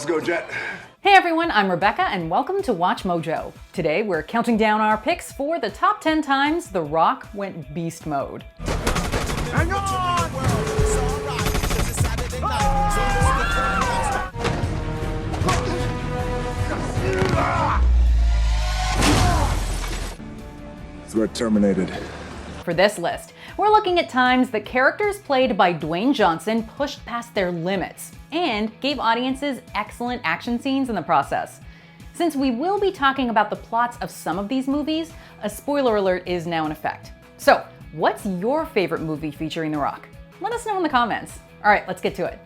Let's go, Jet. Hey everyone, I'm Rebecca and welcome to Watch Mojo. Today we're counting down our picks for the top 10 times The Rock went beast mode. Hang on! We're terminated. For this list, we're looking at times that characters played by Dwayne Johnson pushed past their limits and gave audiences excellent action scenes in the process. Since we will be talking about the plots of some of these movies, a spoiler alert is now in effect. So, what's your favorite movie featuring The Rock? Let us know in the comments. All right, let's get to it.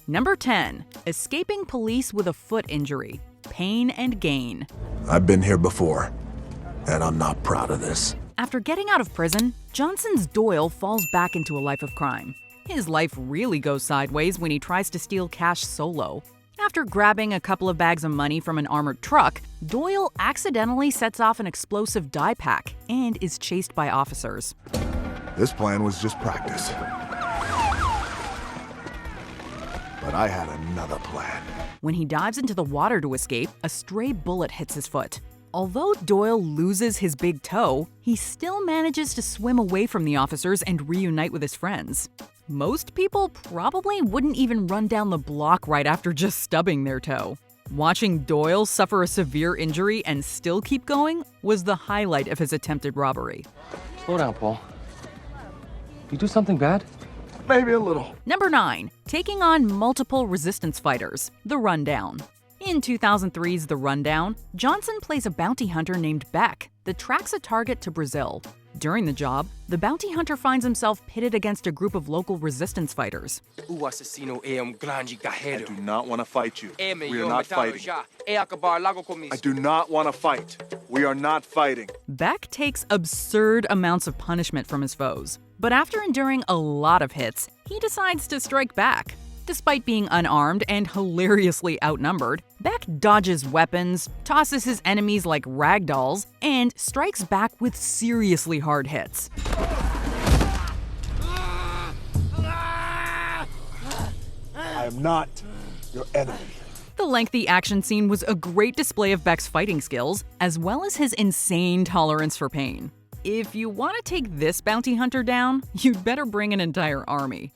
Number 10, escaping police with a foot injury, pain and gain. I've been here before, and I'm not proud of this. After getting out of prison, Johnson's Doyle falls back into a life of crime. His life really goes sideways when he tries to steal cash solo. After grabbing a couple of bags of money from an armored truck, Doyle accidentally sets off an explosive dye pack and is chased by officers. This plan was just practice. But I had another plan. When he dives into the water to escape, a stray bullet hits his foot. Although Doyle loses his big toe, he still manages to swim away from the officers and reunite with his friends. Most people probably wouldn't even run down the block right after just stubbing their toe. Watching Doyle suffer a severe injury and still keep going was the highlight of his attempted robbery. Slow down, Paul. You do something bad? Maybe a little. Number 9, taking on multiple resistance fighters, The Rundown. In 2003's The Rundown, Johnson plays a bounty hunter named Beck that tracks a target to Brazil. During the job, the bounty hunter finds himself pitted against a group of local resistance fighters. I do not want to fight you. We are not fighting. I do not want to fight. We are not fighting. Beck takes absurd amounts of punishment from his foes, but after enduring a lot of hits, he decides to strike back. Despite being unarmed and hilariously outnumbered, Beck dodges weapons, tosses his enemies like ragdolls, and strikes back with seriously hard hits. I am not your enemy. The lengthy action scene was a great display of Beck's fighting skills, as well as his insane tolerance for pain. If you want to take this bounty hunter down, you'd better bring an entire army.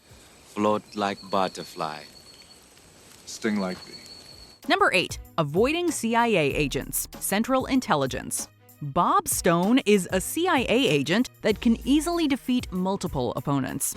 Float like butterfly. Sting like bee. Number 8, avoiding CIA agents, Central Intelligence. Bob Stone is a CIA agent that can easily defeat multiple opponents.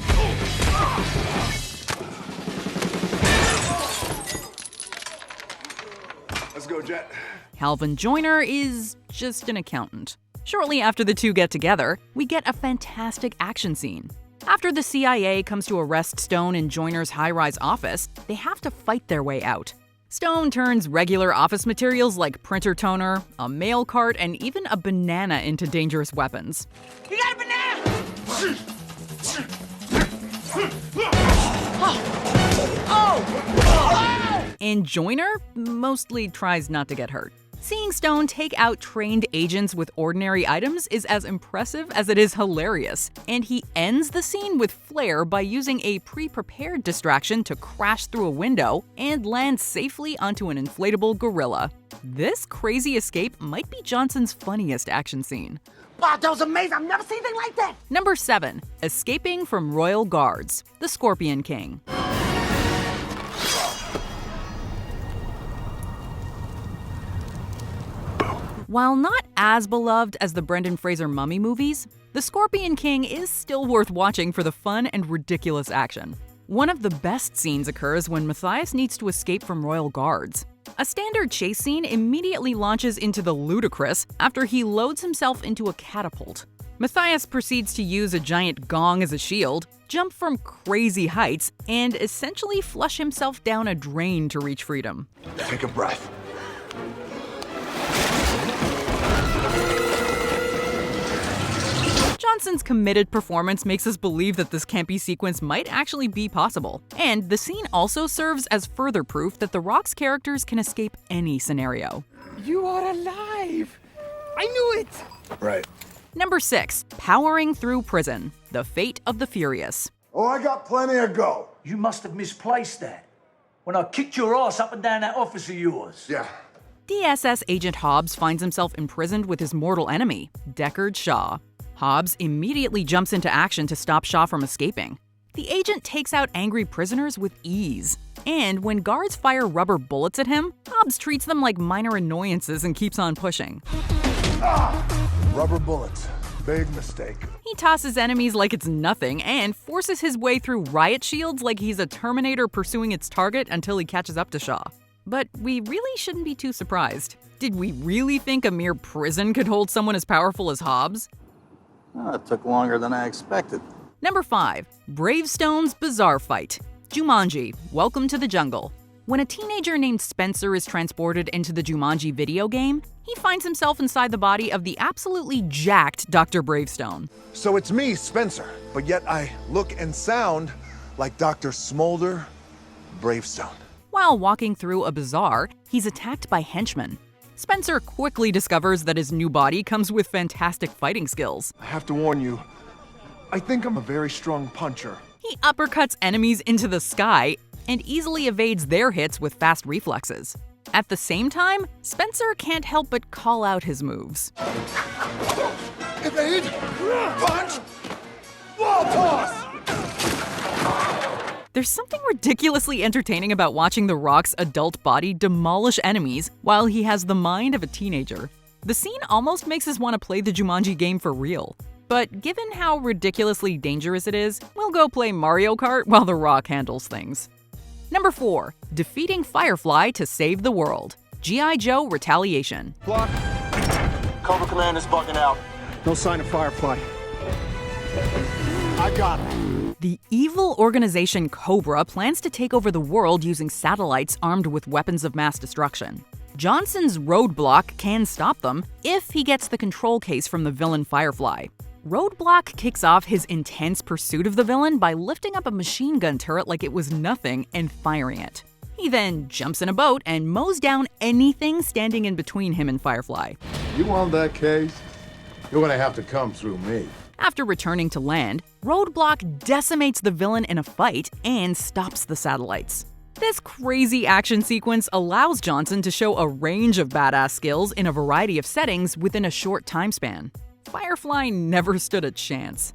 Let's go, Jet. Calvin Joyner is just an accountant. Shortly after the two get together, we get a fantastic action scene. After the CIA comes to arrest Stone in Joyner's high-rise office, they have to fight their way out. Stone turns regular office materials like printer toner, a mail cart, and even a banana into dangerous weapons. You got a banana! And Joyner mostly tries not to get hurt. Seeing Stone take out trained agents with ordinary items is as impressive as it is hilarious, and he ends the scene with flair by using a pre-prepared distraction to crash through a window and land safely onto an inflatable gorilla. This crazy escape might be Johnson's funniest action scene. Wow, that was amazing. I've never seen anything like that. Number 7, escaping from royal guards, the Scorpion King. While not as beloved as the Brendan Fraser Mummy movies, The Scorpion King is still worth watching for the fun and ridiculous action. One of the best scenes occurs when Matthias needs to escape from royal guards. A standard chase scene immediately launches into the ludicrous after he loads himself into a catapult. Matthias proceeds to use a giant gong as a shield, jump from crazy heights, and essentially flush himself down a drain to reach freedom. Take a breath. Johnson's committed performance makes us believe that this campy sequence might actually be possible. And the scene also serves as further proof that The Rock's characters can escape any scenario. You are alive! I knew it! Right. Number 6, powering through prison, The Fate of the Furious. Oh, I got plenty of go. You must have misplaced that. when I kicked your ass up and down that office of yours. Yeah. DSS agent Hobbs finds himself imprisoned with his mortal enemy, Deckard Shaw. Hobbs immediately jumps into action to stop Shaw from escaping. The agent takes out angry prisoners with ease. And when guards fire rubber bullets at him, Hobbs treats them like minor annoyances and keeps on pushing. Rubber bullets. Big mistake. He tosses enemies like it's nothing and forces his way through riot shields like he's a Terminator pursuing its target until he catches up to Shaw. But we really shouldn't be too surprised. Did we really think a mere prison could hold someone as powerful as Hobbs? Oh, it took longer than I expected. Number 5. Bravestone's Bizarre Fight. Jumanji, Welcome to the Jungle. When a teenager named Spencer is transported into the Jumanji video game, he finds himself inside the body of the absolutely jacked Dr. Bravestone. So it's me, Spencer, but yet I look and sound like Dr. Smolder Bravestone. While walking through a bazaar, he's attacked by henchmen. Spencer quickly discovers that his new body comes with fantastic fighting skills. I have to warn you, I think I'm a very strong puncher. He uppercuts enemies into the sky and easily evades their hits with fast reflexes. At the same time, Spencer can't help but call out his moves. Evade! Punch! Wall toss! There's something ridiculously entertaining about watching The Rock's adult body demolish enemies while he has the mind of a teenager. The scene almost makes us want to play the Jumanji game for real. But given how ridiculously dangerous it is, we'll go play Mario Kart while The Rock handles things. Number 4. Defeating Firefly to save the world. G.I. Joe Retaliation. Block. Cobra Command is bugging out. No sign of Firefly. I got it. The evil organization Cobra plans to take over the world using satellites armed with weapons of mass destruction. Johnson's Roadblock can stop them if he gets the control case from the villain Firefly. Roadblock kicks off his intense pursuit of the villain by lifting up a machine gun turret like it was nothing and firing it. He then jumps in a boat and mows down anything standing in between him and Firefly. You want that case? You're gonna have to come through me. After returning to land, Roadblock decimates the villain in a fight and stops the satellites. This crazy action sequence allows Johnson to show a range of badass skills in a variety of settings within a short time span. Firefly never stood a chance.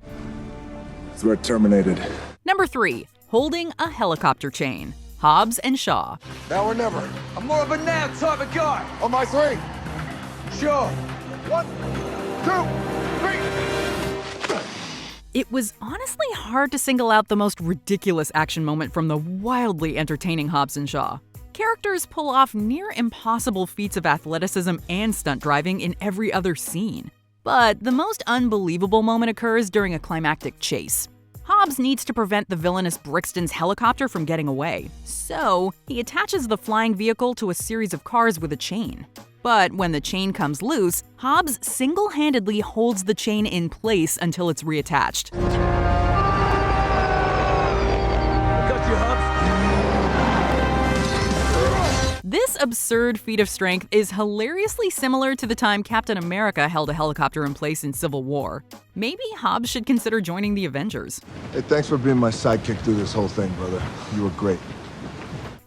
Threat terminated. Number 3. Holding a helicopter chain. Hobbs and Shaw. Now or never. I'm more of a now type of guy. On my 3. Sure. 1, 2, 3. It was honestly hard to single out the most ridiculous action moment from the wildly entertaining Hobbs and Shaw. Characters pull off near impossible feats of athleticism and stunt driving in every other scene. But the most unbelievable moment occurs during a climactic chase. Hobbs needs to prevent the villainous Brixton's helicopter from getting away, so he attaches the flying vehicle to a series of cars with a chain. But when the chain comes loose, Hobbs single-handedly holds the chain in place until it's reattached. Got you, Hobbs. This absurd feat of strength is hilariously similar to the time Captain America held a helicopter in place in Civil War. Maybe Hobbs should consider joining the Avengers. Hey, thanks for being my sidekick through this whole thing, brother. You were great.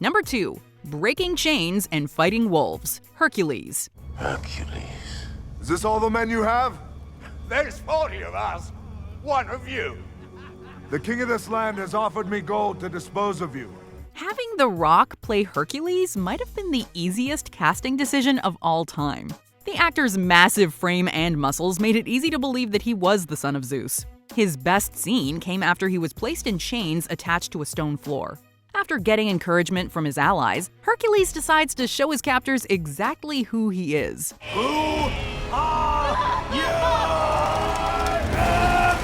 Number 2. Breaking chains and fighting wolves. Hercules. Hercules. Is this all the men you have? There's 40 of us. One of you. The king of this land has offered me gold to dispose of you. Having The Rock play Hercules might have been the easiest casting decision of all time. The actor's massive frame and muscles made it easy to believe that he was the son of Zeus. His best scene came after he was placed in chains attached to a stone floor. After getting encouragement from his allies, Hercules decides to show his captors exactly who he is. Who are you?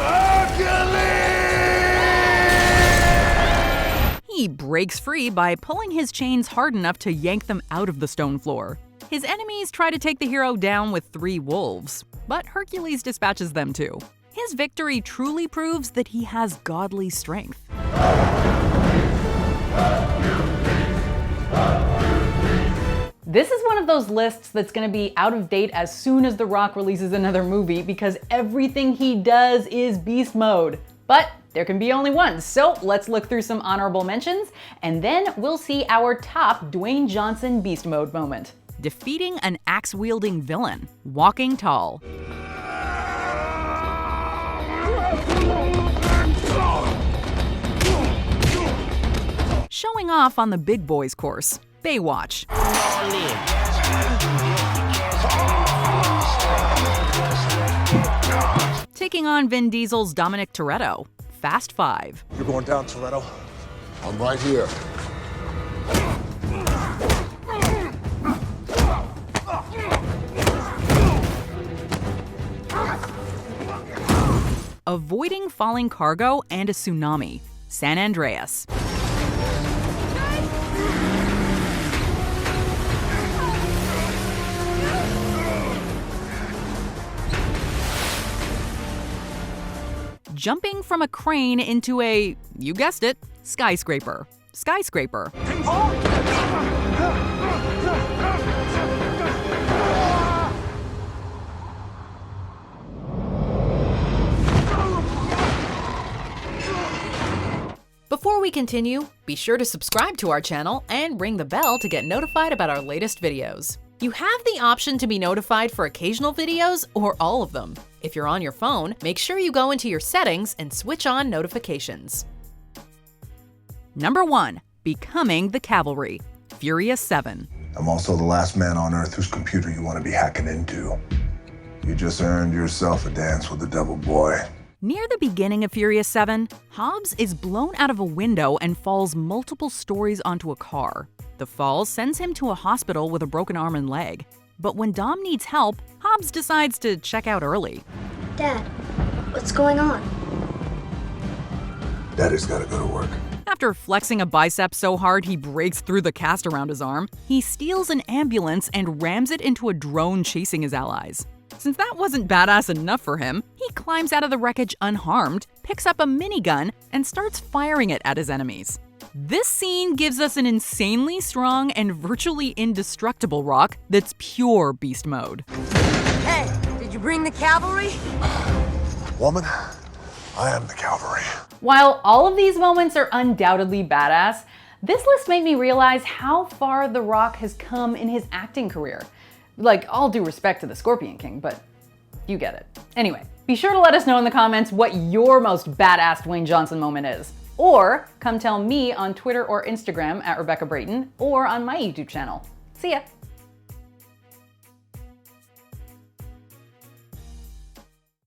Hercules! He breaks free by pulling his chains hard enough to yank them out of the stone floor. His enemies try to take the hero down with 3 wolves, but Hercules dispatches them too. His victory truly proves that he has godly strength. This is one of those lists that's going to be out of date as soon as The Rock releases another movie because everything he does is beast mode. But there can be only one, so let's look through some honorable mentions, and then we'll see our top Dwayne Johnson beast mode moment. Defeating an axe-wielding villain, walking tall. Showing off on the big boys course, Baywatch. Taking on Vin Diesel's Dominic Toretto, Fast 5. You're going down, Toretto. I'm right here. Avoiding falling cargo and a tsunami, San Andreas. Jumping from a crane into a, you guessed it, skyscraper. Skyscraper. Before we continue, be sure to subscribe to our channel and ring the bell to get notified about our latest videos. You have the option to be notified for occasional videos or all of them. If you're on your phone, make sure you go into your settings and switch on notifications. Number 1. Becoming the Cavalry, Furious 7. I'm also the last man on Earth whose computer you want to be hacking into. You just earned yourself a dance with the devil, boy. Near the beginning of Furious 7, Hobbs is blown out of a window and falls multiple stories onto a car. The fall sends him to a hospital with a broken arm and leg. But when Dom needs help, Hobbs decides to check out early. Dad, what's going on? Daddy's gotta go to work. After flexing a bicep so hard he breaks through the cast around his arm, he steals an ambulance and rams it into a drone chasing his allies. Since that wasn't badass enough for him, he climbs out of the wreckage unharmed, picks up a minigun, and starts firing it at his enemies. This scene gives us an insanely strong and virtually indestructible Rock that's pure beast mode. Hey, did you bring the cavalry? Woman, I am the Cavalry. While all of these moments are undoubtedly badass, this list made me realize how far The Rock has come in his acting career. Like, all due respect to the Scorpion King, but you get it. Anyway, be sure to let us know in the comments what your most badass Dwayne Johnson moment is. Or come tell me on Twitter or Instagram at Rebecca Brayton, or on my YouTube channel. See ya!